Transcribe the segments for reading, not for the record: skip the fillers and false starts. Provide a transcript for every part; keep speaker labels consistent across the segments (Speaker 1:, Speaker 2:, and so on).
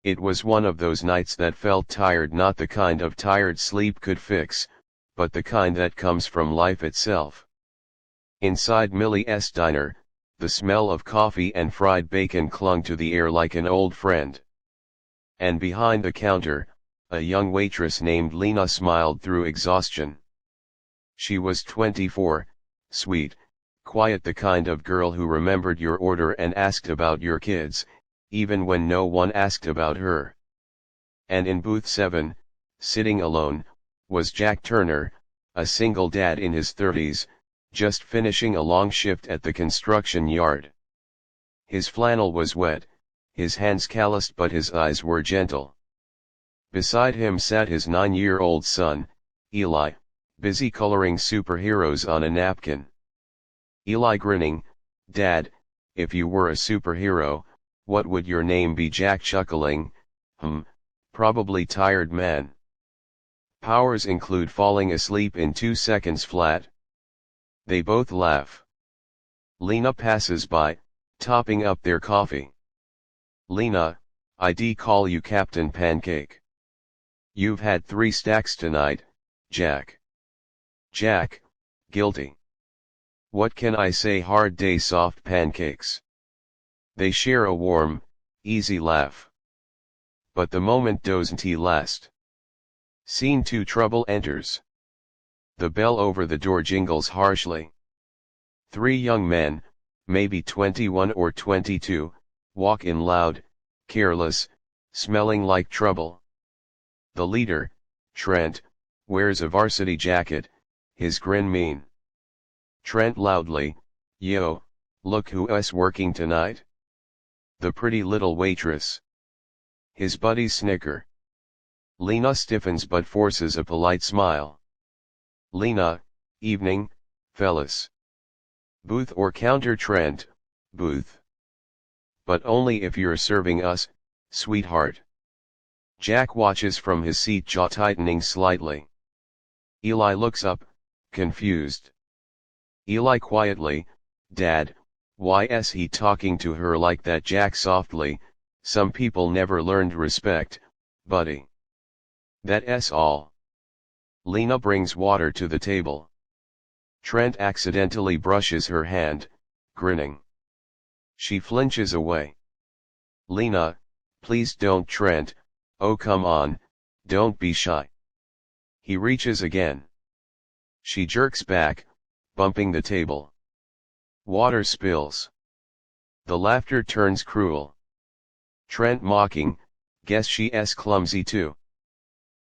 Speaker 1: It was one of those nights that felt tired, not the kind of tired sleep could fix, but the kind that comes from life itself. Inside Millie's diner, the smell of coffee and fried bacon clung to the air like an old friend. And behind the counter, a young waitress named Lena smiled through exhaustion. She was 24, sweet, quiet, the kind of girl who remembered your order and asked about your kids, even when no one asked about her. And in booth 7, sitting alone, was Jack Turner, a single dad in his 30s, just finishing a long shift at the construction yard. His flannel was wet, his hands calloused, but his eyes were gentle. Beside him sat his 9-year-old son, Eli, busy coloring superheroes on a napkin. Eli grinning, "Dad, if you were a superhero, what would your name be?" Jack chuckling, Probably Tired Man. Powers include falling asleep in 2 seconds flat." They both laugh. Lena passes by, topping up their coffee. "Lena, I'd call you Captain Pancake. You've had 3 stacks tonight, Jack." Jack, guilty. "What can I say, hard day, soft pancakes." They share a warm, easy laugh. But the moment doesn't last. Scene 2, trouble enters. The bell over the door jingles harshly. 3 young men, maybe 21 or 22, walk in loud, careless, smelling like trouble. The leader, Trent, wears a varsity jacket, his grin mean. Trent loudly, "Yo, look who's working tonight." The pretty little waitress. His buddies snicker. Lena stiffens but forces a polite smile. Lena, "Evening, fellas." "Booth or counter?" Trent, "Booth. But only if you're serving us, sweetheart." Jack watches from his seat, jaw tightening slightly. Eli looks up, confused. Eli quietly, "Dad, why's he talking to her like that?" Jack softly, "Some people never learned respect, buddy. That's all." Lena brings water to the table. Trent accidentally brushes her hand, grinning. She flinches away. "Lena, please don't." Trent, "Oh come on, don't be shy." He reaches again. She jerks back, bumping the table. Water spills. The laughter turns cruel. Trent mocking, "Guess she's clumsy too.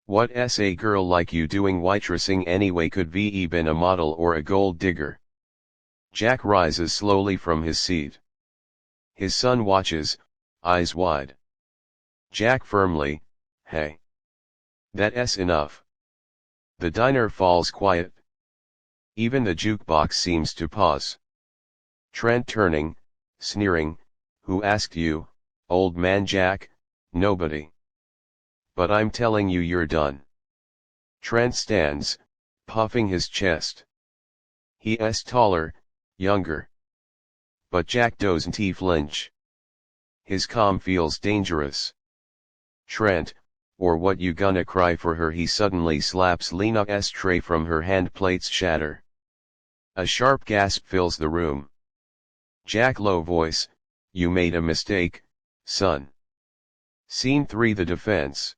Speaker 1: What's a girl like you doing waitressing anyway? Could ve been a model or a gold digger?" Jack rises slowly from his seat. His son watches, eyes wide. Jack firmly, "Hey. That's enough." The diner falls quiet. Even the jukebox seems to pause. Trent turning, sneering, "Who asked you, old man?" Jack, "Nobody. But I'm telling you, you're done." Trent stands, puffing his chest. He's taller, younger. But Jack doesn't flinch. His calm feels dangerous. "Trent, or what you gonna cry for her?" He suddenly slaps Lena's tray from her hand, plates shatter. A sharp gasp fills the room. Jack low voice, "You made a mistake, son." Scene 3, the defense.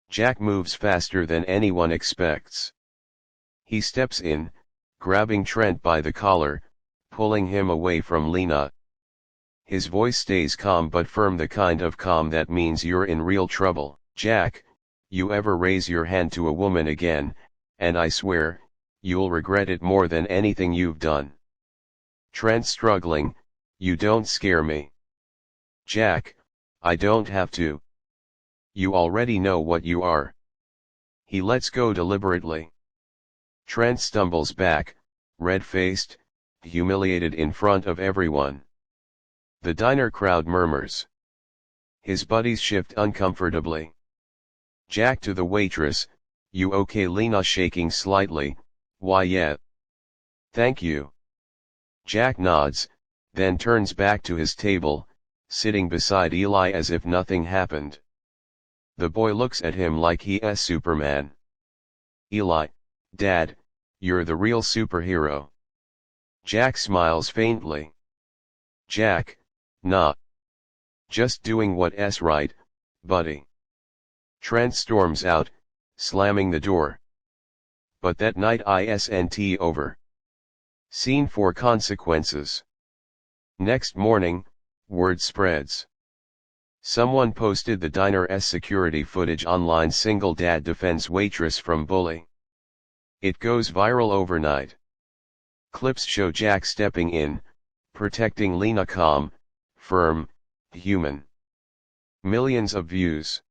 Speaker 1: Jack moves faster than anyone expects. He steps in, grabbing Trent by the collar, pulling him away from Lena. His voice stays calm but firm, the kind of calm that means you're in real trouble. "Jack, you ever raise your hand to a woman again, and I swear, you'll regret it more than anything you've done." Trent struggling, "You don't scare me." Jack, "I don't have to. You already know what you are." He lets go deliberately. Trent stumbles back, red-faced, humiliated in front of everyone. The diner crowd murmurs. His buddies shift uncomfortably. Jack to the waitress, "You okay?" Lena shaking slightly, "Why yeah. Thank you." Jack nods, then turns back to his table, sitting beside Eli as if nothing happened. The boy looks at him like he's Superman. Eli, Dad, you're the real superhero. Jack smiles faintly. Jack, nah. Just doing what's right, buddy. Trent storms out, slamming the door. But that night isn't over. Scene 4 consequences. Next morning, word spreads. Someone posted the diner's security footage online. Single dad defends waitress from bully. It goes viral overnight. Clips show Jack stepping in, protecting Lena, calm, firm, human. Millions of views.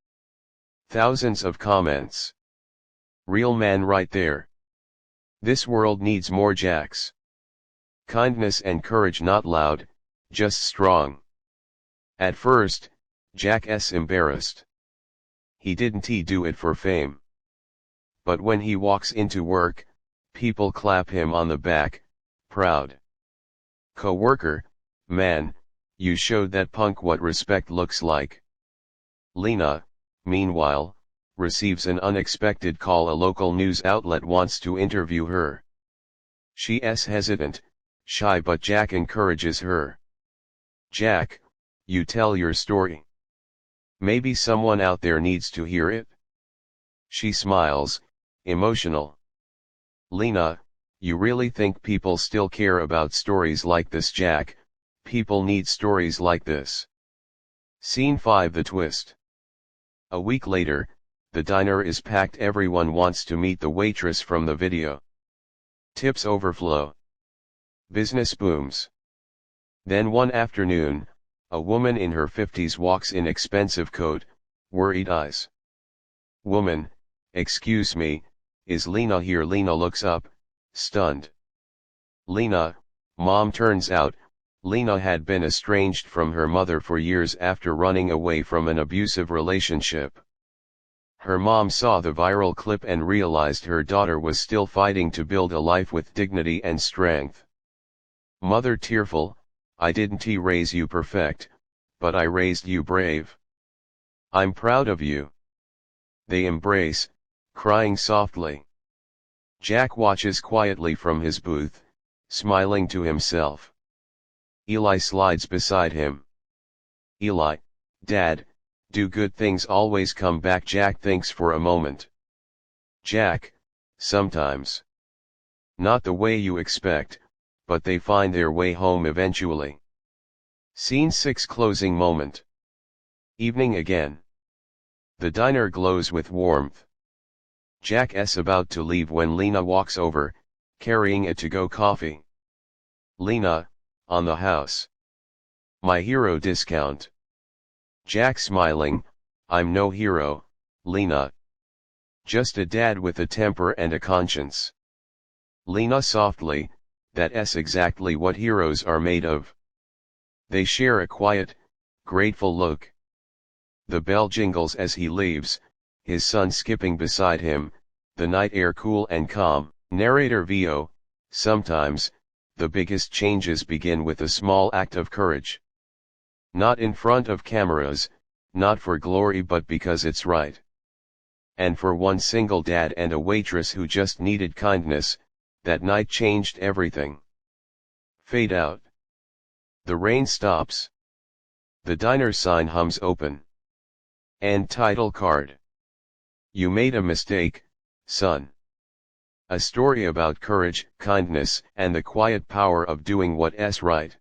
Speaker 1: Thousands of comments. Real man right there. This world needs more Jacks. Kindness and courage, not loud, just strong. At first, Jack's embarrassed. He didn't do it for fame. But when he walks into work, people clap him on the back, proud. Co-worker, man, you showed that punk what respect looks like. Lena, meanwhile, receives an unexpected call. A local news outlet wants to interview her. She's hesitant, shy, but Jack encourages her. Jack, you tell your story. Maybe someone out there needs to hear it. She smiles, emotional. Lena, you really think people still care about stories like this? Jack, people need stories like this. Scene 5. The twist. A week later, the diner is packed. Everyone wants to meet the waitress from the video. Tips overflow. Business booms. Then one afternoon, a woman in her 50s walks in. Expensive coat, worried eyes. Woman, excuse me, is Lena here? Lena looks up, stunned. Lena, mom. Turns out, Lena had been estranged from her mother for years after running away from an abusive relationship. Her mom saw the viral clip and realized her daughter was still fighting to build a life with dignity and strength. Mother tearful, I didn't raise you perfect, but I raised you brave. I'm proud of you. They embrace, crying softly. Jack watches quietly from his booth, smiling to himself. Eli slides beside him. Eli, Dad, do good things always come back? Jack thinks for a moment. Jack, sometimes. Not the way you expect, but they find their way home eventually. Scene 6. Closing moment. Evening again. The diner glows with warmth. Jack's about to leave when Lena walks over, carrying a to-go coffee. Lena, on the house. My hero discount. Jack smiling, I'm no hero, Lena. Just a dad with a temper and a conscience. Lena softly, that's exactly what heroes are made of. They share a quiet, grateful look. The bell jingles as he leaves, his son skipping beside him, the night air cool and calm. Narrator VO, sometimes, the biggest changes begin with a small act of courage. Not in front of cameras, not for glory, but because it's right. And for one single dad and a waitress who just needed kindness, that night changed everything. Fade out. The rain stops. The diner sign hums open. And title card. You made a mistake, son. A story about courage, kindness, and the quiet power of doing what's right.